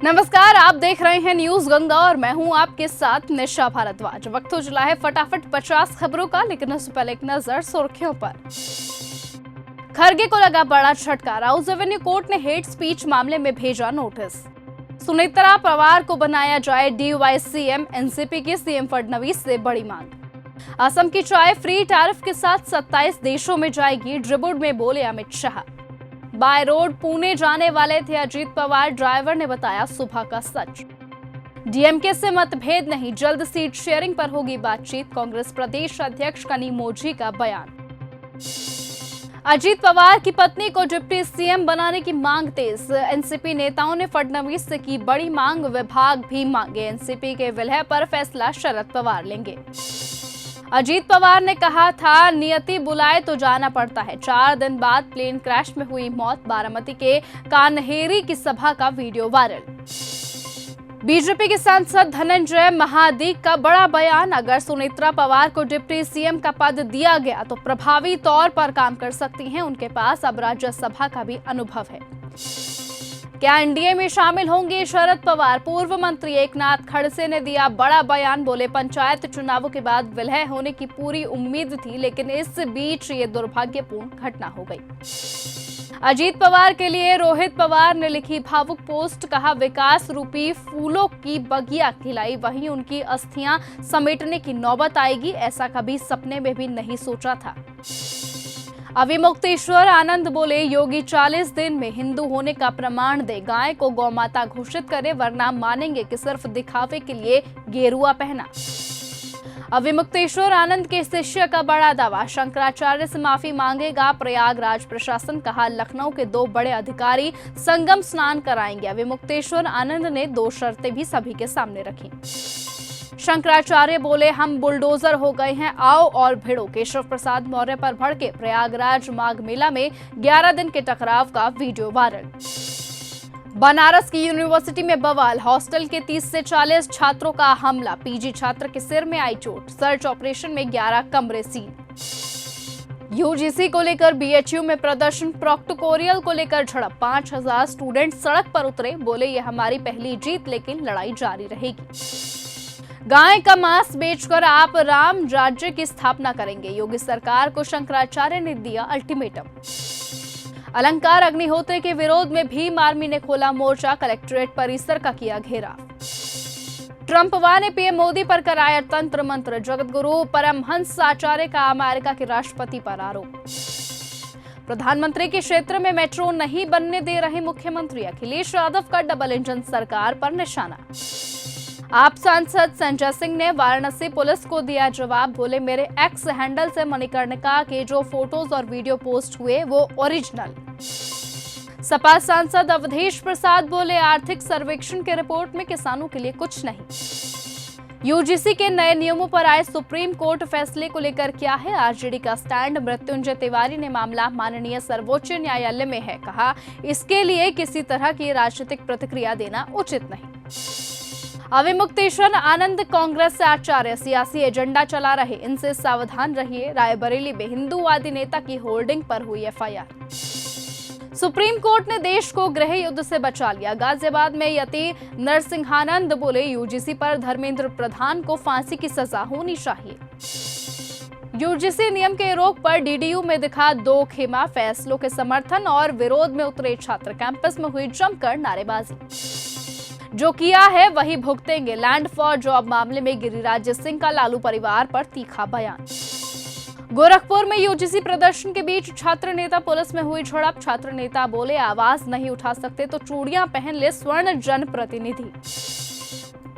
नमस्कार, आप देख रहे हैं न्यूज गंगा और मैं हूं आपके साथ निशा भारद्वाज। वक्त हो चला है फटाफट 50 खबरों का, लेकिन उससे पहले एक नजर सुर्खियों पर। खरगे को लगा बड़ा झटका, राउज एवेन्यू कोर्ट ने हेट स्पीच मामले में भेजा नोटिस। सुनेत्रा पवार को बनाया जाए डीवाईसीएम, एनसीपी की सीएम फडणवीस से बड़ी मांग। असम की चाय फ्री टैरिफ के साथ 27 देशों में जाएगी, ड्रिबुड में बोले अमित शाह। बाय रोड पुणे जाने वाले थे अजीत पवार, ड्राइवर ने बताया सुबह का सच। डीएमके से मतभेद नहीं, जल्द सीट शेयरिंग पर होगी बातचीत, कांग्रेस प्रदेश अध्यक्ष कनिमोझी का बयान। अजीत पवार की पत्नी को डिप्टी सीएम बनाने की मांग तेज, एनसीपी नेताओं ने फडणवीस से की बड़ी मांग, विभाग भी मांगे। एनसीपी के विलय पर फैसला शरद पवार लेंगे। अजीत पवार ने कहा था नियति बुलाए तो जाना पड़ता है। 4 दिन बाद प्लेन क्रैश में हुई मौत, बारामती के कान्हेरी की सभा का वीडियो वायरल। बीजेपी के सांसद धनंजय महादिक का बड़ा बयान, अगर सुनेत्रा पवार को डिप्टी सीएम का पद दिया गया तो प्रभावी तौर पर काम कर सकती हैं, उनके पास अब राज्यसभा का भी अनुभव है। क्या एनडीए में शामिल होंगे शरद पवार? पूर्व मंत्री एकनाथ खड़से ने दिया बड़ा बयान, बोले पंचायत चुनावों के बाद विलय होने की पूरी उम्मीद थी, लेकिन इस बीच ये दुर्भाग्यपूर्ण घटना हो गई। अजीत पवार के लिए रोहित पवार ने लिखी भावुक पोस्ट, कहा विकास रूपी फूलों की बगिया खिलाई, वहीं उनकी अस्थियां समेटने की नौबत आएगी, ऐसा कभी सपने में भी नहीं सोचा था। अविमुक्तेश्वर आनंद बोले योगी 40 दिन में हिंदू होने का प्रमाण दे, गाय को गौमाता घोषित करे वरना मानेंगे कि सिर्फ दिखावे के लिए गेरुआ पहना। अविमुक्तेश्वर आनंद के शिष्य का बड़ा दावा, शंकराचार्य से माफी मांगेगा प्रयागराज प्रशासन, कहा लखनऊ के 2 बड़े अधिकारी संगम स्नान कराएंगे। अविमुक्तेश्वर आनंद ने 2 शर्तें भी सभी के सामने रखी। शंकराचार्य बोले हम बुलडोजर हो गए हैं, आओ और भिड़ो। केशव प्रसाद मौर्य पर भड़के, प्रयागराज माघ मेला में 11 दिन के टकराव का वीडियो वायरल। बनारस की यूनिवर्सिटी में बवाल, हॉस्टल के 30 से 40 छात्रों का हमला, पीजी छात्र के सिर में आई चोट, सर्च ऑपरेशन में 11 कमरे सील। यूजीसी को लेकर बीएचयू में प्रदर्शन, प्रोक्टोरियल को लेकर झड़प, 5000 स्टूडेंट सड़क पर उतरे, बोले ये हमारी पहली जीत लेकिन लड़ाई जारी रहेगी। गाय का मांस बेचकर आप राम राज्य की स्थापना करेंगे, योगी सरकार को शंकराचार्य ने दिया अल्टीमेटम। अलंकार अग्निहोत्री के विरोध में भीम आर्मी ने खोला मोर्चा, कलेक्ट्रेट परिसर का किया घेराव। ट्रंपवा ने पीएम मोदी पर कराया तंत्र मंत्र, जगतगुरु परमहंस आचार्य का अमेरिका के राष्ट्रपति पर आरोप। प्रधानमंत्री के क्षेत्र में मेट्रो नहीं बनने दे रहे मुख्यमंत्री, अखिलेश यादव का डबल इंजन सरकार पर निशाना। आप सांसद संजय सिंह ने वाराणसी पुलिस को दिया जवाब, बोले मेरे एक्स हैंडल से मणिकर्णिका के जो फोटोज और वीडियो पोस्ट हुए वो ओरिजिनल। सपा सांसद अवधेश प्रसाद बोले आर्थिक सर्वेक्षण के रिपोर्ट में किसानों के लिए कुछ नहीं। यूजीसी के नए नियमों पर आए सुप्रीम कोर्ट फैसले को लेकर क्या है आरजेडी का स्टैंड? मृत्युंजय तिवारी ने मामला माननीय सर्वोच्च न्यायालय में है, कहा इसके लिए किसी तरह की राजनीतिक प्रतिक्रिया देना उचित नहीं। अविमुक्तेश्वर आनंद कांग्रेस से आचार्य सियासी एजेंडा चला रहे, इनसे सावधान रहिए, रायबरेली में हिंदूवादी नेता की होर्डिंग पर हुई एफआईआर। सुप्रीम कोर्ट ने देश को गृह युद्ध से बचा लिया, गाजियाबाद में यति नरसिंहानंद बोले यूजीसी पर धर्मेंद्र प्रधान को फांसी की सजा होनी चाहिए। यूजीसी नियम के रोक पर डीडीयू में दिखा 2 खेमा, फैसलों के समर्थन और विरोध में उतरे छात्र, कैंपस में हुई जमकर नारेबाजी। जो किया है वही भुगतेंगे, लैंड फॉर जॉब मामले में गिरिराज सिंह का लालू परिवार पर तीखा बयान। गोरखपुर में यूजीसी प्रदर्शन के बीच छात्र नेता पुलिस में हुई झड़प, छात्र नेता बोले आवाज नहीं उठा सकते तो चूड़ियां पहन ले स्वर्ण जन प्रतिनिधि।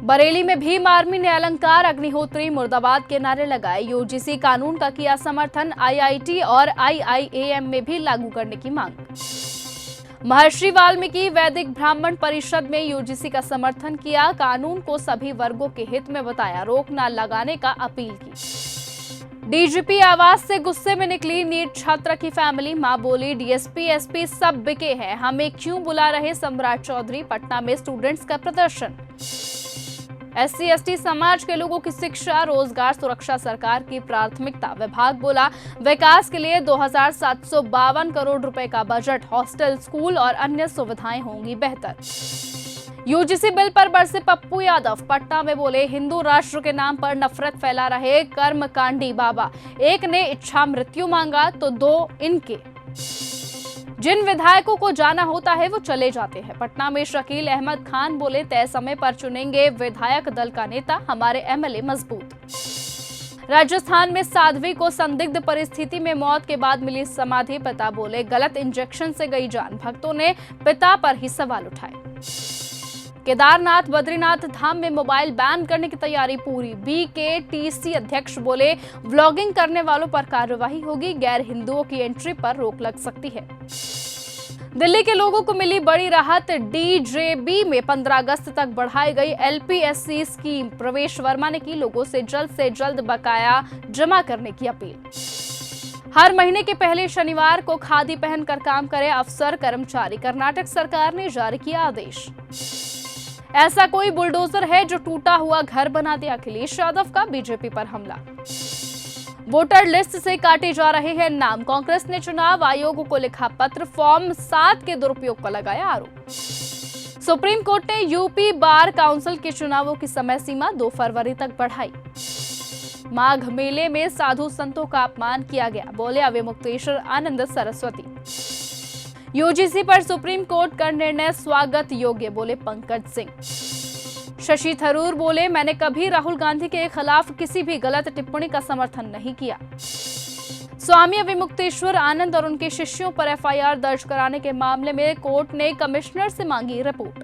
बरेली में भीम आर्मी ने अलंकार अग्निहोत्री मुर्दाबाद के नारे लगाए, यूजीसी कानून का किया समर्थन, आईआईटी और आईआईएम में भी लागू करने की मांग। महर्षि वाल्मीकि वैदिक ब्राह्मण परिषद में यूजीसी का समर्थन किया, कानून को सभी वर्गों के हित में बताया, रोक न लगाने का अपील की। डीजीपी आवास से गुस्से में निकली नीट छात्रा की फैमिली, मां बोली डीएसपी एसपी सब बिके हैं, हमें क्यों बुला रहे सम्राट चौधरी। पटना में स्टूडेंट्स का प्रदर्शन। एससी/एसटी समाज के लोगों की शिक्षा, रोजगार, सुरक्षा सरकार की प्राथमिकता। विभाग बोला विकास के लिए 2752 करोड़ रुपए का बजट, हॉस्टल, स्कूल और अन्य सुविधाएं होंगी बेहतर। यूजीसी बिल पर बरसे पप्पू यादव, पटना में बोले हिंदू राष्ट्र के नाम पर नफरत फैला रहे कर्मकांडी बाबा, एक ने इच्छा मृत्यु मांगा तो दो इनके। जिन विधायकों को जाना होता है वो चले जाते हैं। पटना में शकील अहमद खान बोले तय समय पर चुनेंगे विधायक दल का नेता, हमारे एमएलए मजबूत। राजस्थान में साध्वी को संदिग्ध परिस्थिति में मौत के बाद मिली समाधि, पिता बोले गलत इंजेक्शन से गई जान, भक्तों ने पिता पर ही सवाल उठाए। केदारनाथ बद्रीनाथ धाम में मोबाइल बैन करने की तैयारी पूरी, बीकेटीसी अध्यक्ष बोले व्लॉगिंग करने वालों पर कार्रवाई होगी, गैर हिंदुओं की एंट्री पर रोक लग सकती है। दिल्ली के लोगों को मिली बड़ी राहत, डीजेबी में 15 अगस्त तक बढ़ाई गई एलपीएससी स्कीम, प्रवेश वर्मा ने की लोगों से जल्द बकाया जमा करने की अपील। हर महीने के पहले शनिवार को खादी पहनकर काम करे अफसर कर्मचारी, कर्नाटक सरकार ने जारी किया आदेश। ऐसा कोई बुलडोजर है जो टूटा हुआ घर बना दे, अखिलेश यादव का बीजेपी पर हमला। वोटर लिस्ट से काटे जा रहे हैं नाम, कांग्रेस ने चुनाव आयोग को लिखा पत्र, फॉर्म 7 के दुरुपयोग का लगाया आरोप। सुप्रीम कोर्ट ने यूपी बार काउंसिल के चुनावों की समय सीमा 2 फरवरी तक बढ़ाई। माघ मेले में साधु संतों का अपमान किया गया, बोले अविमुक्तेश्वर आनंद सरस्वती। यूजीसी पर सुप्रीम कोर्ट का निर्णय स्वागत योग्य, बोले पंकज सिंह। शशि थरूर बोले मैंने कभी राहुल गांधी के खिलाफ किसी भी गलत टिप्पणी का समर्थन नहीं किया। स्वामी अविमुक्तेश्वर आनंद और उनके शिष्यों पर एफआईआर दर्ज कराने के मामले में कोर्ट ने कमिश्नर से मांगी रिपोर्ट।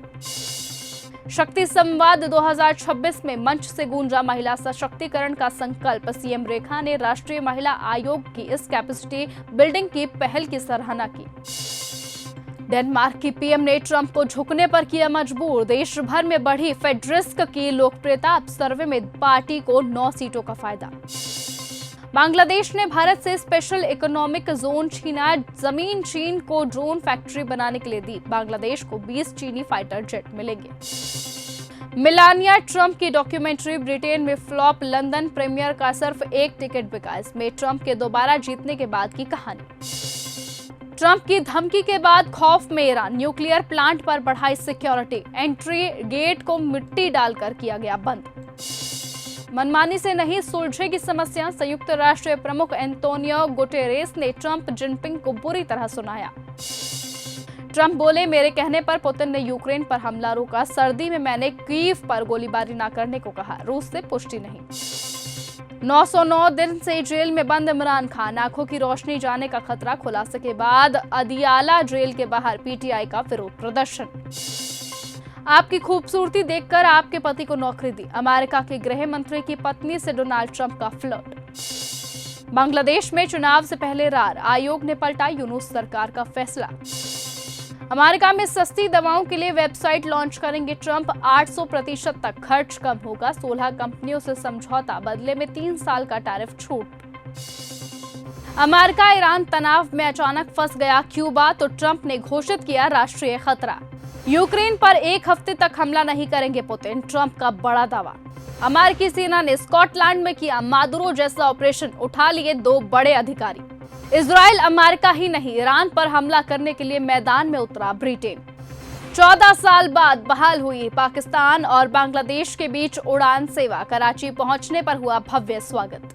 शक्ति संवाद 2026 में मंच से गूंजा महिला सशक्तिकरण का संकल्प, सीएम रेखा ने राष्ट्रीय महिला आयोग की इस कैपेसिटी बिल्डिंग की पहल की सराहना की। डेनमार्क की पीएम ने ट्रंप को झुकने पर किया मजबूर, देश भर में बढ़ी फेडरिस्क की लोकप्रियता, अब सर्वे में पार्टी को 9 सीटों का फायदा। बांग्लादेश ने भारत से स्पेशल इकोनॉमिक जोन छीना, जमीन चीन को ड्रोन फैक्ट्री बनाने के लिए दी, बांग्लादेश को 20 चीनी फाइटर जेट मिलेंगे। मेलानिया ट्रंप की डॉक्यूमेंट्री ब्रिटेन में फ्लॉप, लंदन प्रीमियर का सिर्फ एक टिकट बिका, इसमें ट्रंप के दोबारा जीतने के बाद की कहानी। ट्रंप की धमकी के बाद खौफ में ईरान, न्यूक्लियर प्लांट पर बढ़ाई सिक्योरिटी, एंट्री गेट को मिट्टी डालकर किया गया बंद। मनमानी से नहीं सुलझेगी समस्या, संयुक्त राष्ट्र प्रमुख एंटोनियो गुटेरेस ने ट्रंप जिनपिंग को बुरी तरह सुनाया। ट्रंप बोले मेरे कहने पर पुतिन ने यूक्रेन पर हमला रोका, सर्दी में मैंने कीव पर गोलीबारी न करने को कहा, रूस से पुष्टि नहीं। 909 दिन से जेल में बंद इमरान खान, आंखों की रोशनी जाने का खतरा, खुलासे के बाद अदियाला जेल के बाहर पीटीआई का विरोध प्रदर्शन। आपकी खूबसूरती देखकर आपके पति को नौकरी दी, अमेरिका के गृह मंत्री की पत्नी से डोनाल्ड ट्रंप का फ्लर्ट। बांग्लादेश में चुनाव से पहले रार, आयोग ने पलटा यूनुस सरकार का फैसला। अमेरिका में सस्ती दवाओं के लिए वेबसाइट लॉन्च करेंगे ट्रंप, 800% तक खर्च कम होगा, 16 कंपनियों से समझौता, बदले में 3 साल का टैरिफ छूट। अमेरिका ईरान तनाव में अचानक फंस गया क्यूबा, तो ट्रंप ने घोषित किया राष्ट्रीय खतरा। यूक्रेन पर 1 हफ्ते तक हमला नहीं करेंगे पुतिन, ट्रंप का बड़ा दावा। अमेरिकी सेना ने स्कॉटलैंड में किया मादुरो जैसा ऑपरेशन, उठा लिए 2 बड़े अधिकारी। इजराइल अमेरिका ही नहीं, ईरान पर हमला करने के लिए मैदान में उतरा ब्रिटेन। 14 साल बाद बहाल हुई पाकिस्तान और बांग्लादेश के बीच उड़ान सेवा, कराची पहुंचने पर हुआ भव्य स्वागत।